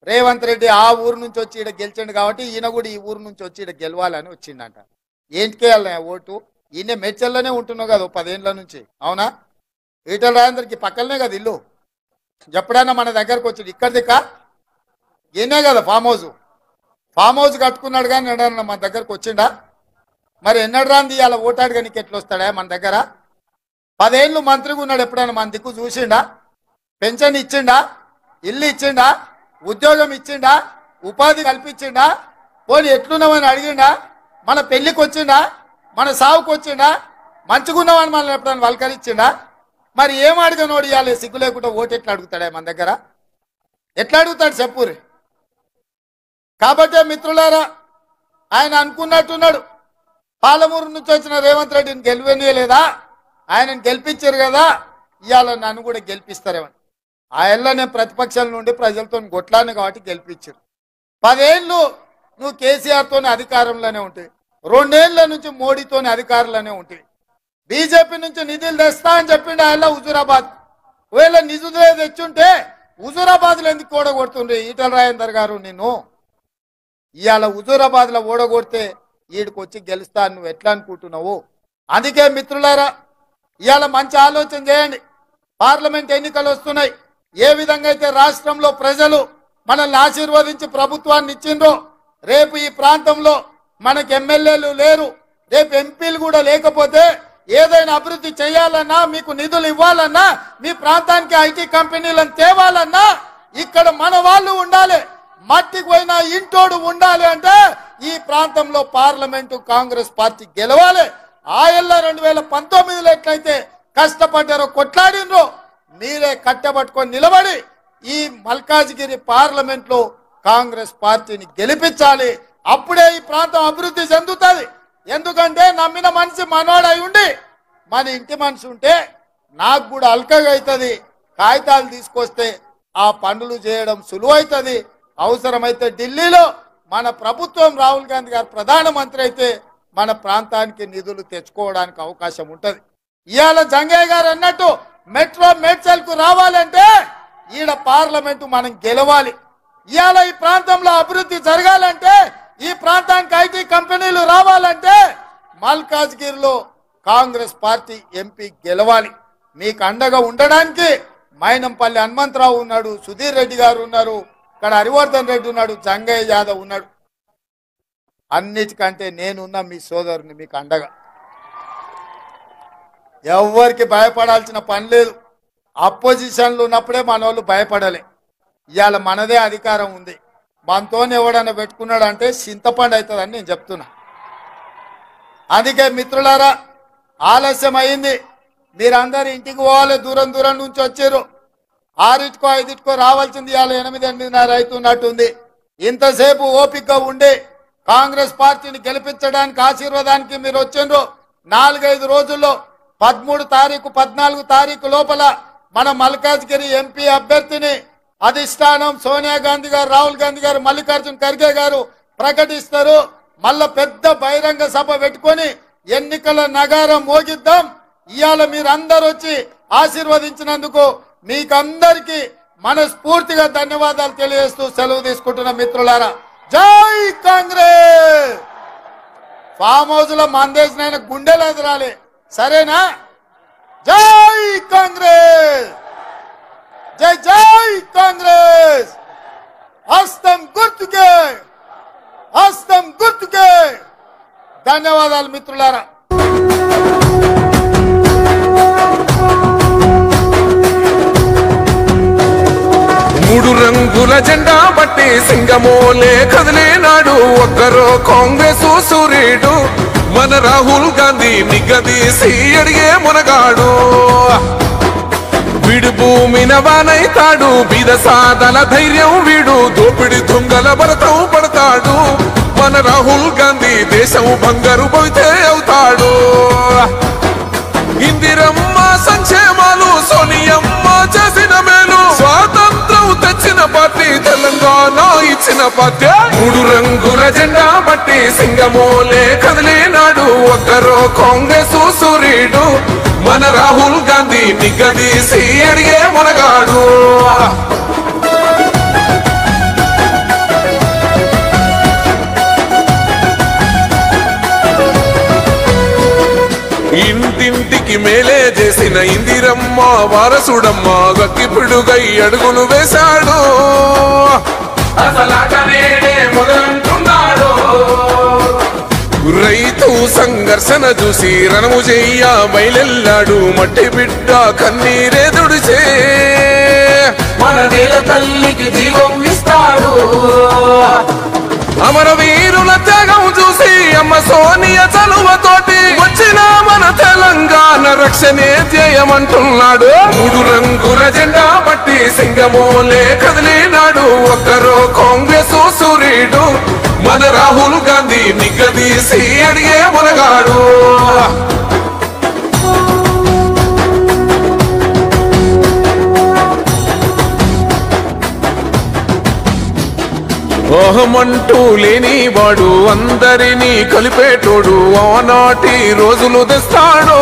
రేవంత్ రెడ్డి ఆ ఊరు నుంచి వచ్చి ఇక్కడ గెలిచిండు కాబట్టి ఈయన కూడా ఈ ఊరు నుంచి వచ్చి ఇక్కడ గెలవాలని వచ్చిండంట. ఏంటికే వెళ్ళిన ఓటు? ఈయన మెడ్చల్లోనే ఉంటున్నావు కదా 10 ఏళ్ళ నుంచి. అవునా? ఈటెల రాజేందర్కి పక్కనే కదా ఇల్లు. ఎప్పుడైనా మన దగ్గరకు వచ్చి ఇక్కడ దిక్క ఈయనే కదా ఫామ్ హౌస్ కట్టుకున్నాడు. కానీ ఎన్నడన్నా మన దగ్గరకు వచ్చిండా? మరి ఎన్నడు రాంది ఇవాళ ఓటాడుగా నీకు ఎట్లా వస్తాడా మన దగ్గర? 10 ఏళ్ళు మంత్రిగా ఉన్నాడు, ఎప్పుడైనా మన దిక్కు చూసిండా? పెన్షన్ ఇచ్చిండా? ఇల్లు ఇచ్చిండా? ఉద్యోగం ఇచ్చిండా? ఉపాధి కల్పించిండా? పోనీ ఎట్లున్నామని అడిగిండా? మన పెళ్లికి వచ్చిండా? మన సావుకు వచ్చిండా? మంచిగున్నామని మనల్ని ఎప్పుడైనా వల్కరించిండా? మరి ఏం అడిగినోడు ఇవాళ సిగ్గు లేకుండా ఓటు ఎట్లా అడుగుతాడా మన దగ్గర? ఎట్లా అడుగుతాడు చెప్పురి? కాబట్టే మిత్రులారా, ఆయన అనుకున్నట్టున్నాడు, పాలమూరు నుంచి వచ్చిన రేవంత్ రెడ్డిని గెలివనీయలేదా, ఆయనను గెలిపించారు కదా, ఇవాళ నన్ను కూడా గెలిపిస్తారేమని. ఆయనలో నేను ప్రతిపక్షాల నుండి ప్రజలతో కొట్లాను కాబట్టి గెలిపించారు. 10 ఏళ్ళు నువ్వు కేసీఆర్తోనే అధికారంలోనే ఉంటాయి, 2 ఏళ్ల నుంచి మోడీతోనే అధికారంలోనే ఉంటాయి. బీజేపీ నుంచి నిధులు తెస్తా అని చెప్పిండు ఆయన హుజూరాబాద్. ఒకవేళ నిధులే తెచ్చుంటే హుజూరాబాద్లో ఎందుకు ఓడగొడుతుండ్రు ఈటెల రాజేందర్ గారు? నిన్ను ఇవాళ హుజూరాబాద్లో ఓడగొడితే ఈడికొచ్చి గెలుస్తా నువ్వు ఎట్లా అనుకుంటున్నావు? అందుకే మిత్రులారా, ఇవాళ మంచి ఆలోచన చేయండి. పార్లమెంట్ ఎన్నికలు వస్తున్నాయి. ఏ విధంగా అయితే రాష్ట్రంలో ప్రజలు మనల్ని ఆశీర్వదించి ప్రభుత్వాన్ని ఇచ్చిండ్రో, రేపు ఈ ప్రాంతంలో మనకు ఎమ్మెల్యేలు లేరు, రేపు ఎంపీలు కూడా లేకపోతే ఏదైనా అభివృద్ధి చేయాలన్నా, మీకు నిధులు ఇవ్వాలన్నా, మీ ప్రాంతానికి ఐటీ కంపెనీలను తేవాలన్నా ఇక్కడ మన వాళ్ళు ఉండాలి. మట్టికి పోయినా ఇంటోడు ఉండాలి అంటే ఈ ప్రాంతంలో పార్లమెంటు కాంగ్రెస్ పార్టీ గెలవాలి. ఆయల్ల 2019లో ఎట్లయితే కష్టపడ్డారో, కొట్లాడినరో, మీరే కట్టబట్టుకొని నిలబడి ఈ మల్కాజ్గిరి పార్లమెంట్ లో కాంగ్రెస్ పార్టీని గెలిపించాలి. అప్పుడే ఈ ప్రాంతం అభివృద్ధి చెందుతుంది. ఎందుకంటే నమ్మిన మనిషి మనోడై ఉండి మన ఇంటి మనిషి ఉంటే నాకు కూడా అల్కగా అవుతుంది. కాగితాలు తీసుకొస్తే ఆ పనులు చేయడం సులువైతుంది. అవసరమైతే ఢిల్లీలో మన ప్రభుత్వం రాహుల్ గాంధీ గారు ప్రధానమంత్రి అయితే మన ప్రాంతానికి నిధులు తెచ్చుకోవడానికి అవకాశం ఉంటుంది. ఇవాళ జంగయ్య గారు అన్నట్టు మెట్రో మేడ్చల్ కు రావాలంటే ఈడ పార్లమెంటు మనం గెలవాలి. ఇవాళ ఈ ప్రాంతంలో అభివృద్ధి జరగాలంటే, ఈ ప్రాంతానికి ఐటీ కంపెనీలు రావాలంటే మల్కాజ్గిరిలో కాంగ్రెస్ పార్టీ ఎంపీ గెలవాలి. మీకు అండగా ఉండడానికి మైనంపల్లి హనుమంతరావు ఉన్నాడు, సుధీర్ రెడ్డి గారు ఉన్నారు, ఇక్కడ హరివర్ధన్ రెడ్డి ఉన్నాడు, జంగయ్య యాదవ్ ఉన్నాడు. అన్నిటికంటే నేనున్నా మీ సోదరుని మీకు అండగా. ఎవరికి భయపడాల్సిన పని లేదు. అపోజిషన్లు ఉన్నప్పుడే మన వాళ్ళు భయపడలే. ఇవాళ మనదే అధికారం ఉంది. మనతో ఎవడన్నా పెట్టుకున్నాడు అంటే చింతపండు అవుతుందని నేను చెప్తున్నా. అందుకే మిత్రులారా, ఆలస్యం అయింది. మీరందరూ ఇంటికి పోవాలి. దూరం దూరం నుంచి వచ్చారు. 6 5 రావాల్సింది ఇవాళ 8 8:30 అవుతున్నట్టుంది. ఇంతసేపు ఓపికగా ఉండి కాంగ్రెస్ పార్టీని గెలిపించడానికి ఆశీర్వాదానికి మీరు వచ్చిండ్రు. 4-5 రోజుల్లో 13 తారీఖు 14 తారీఖు లోపల మన మల్కాజ్గిరి ఎంపీ అభ్యర్థిని అధిష్టానం సోనియా గాంధీ గారు, రాహుల్ గాంధీ గారు, మల్లికార్జున్ ఖర్గే గారు ప్రకటిస్తారు. మళ్ళా పెద్ద బహిరంగ సభ పెట్టుకొని ఎన్నికల నగారం మోగిద్దాం. ఇవాళ మీరందరూ వచ్చి ఆశీర్వదించినందుకు మీకందరికీ మనస్ఫూర్తిగా ధన్యవాదాలు తెలియజేస్తూ సెలవు తీసుకుంటున్న మిత్రులారా, జై కాంగ్రెస్. ఫామ్ హౌస్ లో మందేసిన గుండెలు ఎదురాలి, సరేనా? జై కాంగ్రెస్, జై జై కాంగ్రెస్. హస్తం గుర్తుకే, హస్తం గుర్తుకే. ధన్యవాదాలు మిత్రులారా. మూడు రంగుల జెండా బట్టి సింగమోలే కదిలేనాడు ఒక్కరో కాంగ్రెస్ సూర్యుడు. మన రాహుల్ గాంధీ నిగదీసి అడిగే మునగాడు. వీడు భూమిన వానైతాడు, బీద సాదల ధైర్యం వీడు, దోపిడి దొంగల భరతం పడతాడు. మన రాహుల్ గాంధీ దేశం బంగారు పోతే అవుతాడు. ఇందిరమ్మ సంక్షేమాలు సోనియమ్మ చేసిన మేలు, స్వాతంత్రం తెచ్చిన పార్టీ తెలంగాణ ఇచ్చిన పార్టీ. మూడు రంగుల జెండా బట్టి సింగమోలే కదిలేనాడు ఒక్కరో కాంగ్రెస్ సూర్యుడు. మన రాహుల్ గాంధీ నిగదీసి అడిగే మునగాడు. ఇంటింటికి మేలే చేసిన ఇందిరమ్మ వారసుడమ్మ గక్కిపిడుగై అడుగులు వేశాడు. రైతు సంఘర్షణ చూసి రణము చెయ్య బయలెల్లాడు. మట్టి బిడ్డ కన్నీరే దుడిచే మన నేల తల్లికి జీవం ఇస్తాడు. అమరవీరుల త్యాగం చూసి అమ్మ సోనియా చలువతోటి వచ్చిన మన తెలంగాణ రక్షణే ధ్యేయమంటున్నాడు. మూడు రంగుల జెండా బట్టి సింగమోలే కదిలినాడు ఒక్కరో కాంగ్రెస్ సూర్యుడు. మన రాహుల్ గాంధీ నిగదీసి అడిగే మునగాడు. ఓహమంటూ లేని వాడు అందరినీ కలిపేటోడు, ఆనాటి రోజులు తెస్తాడో.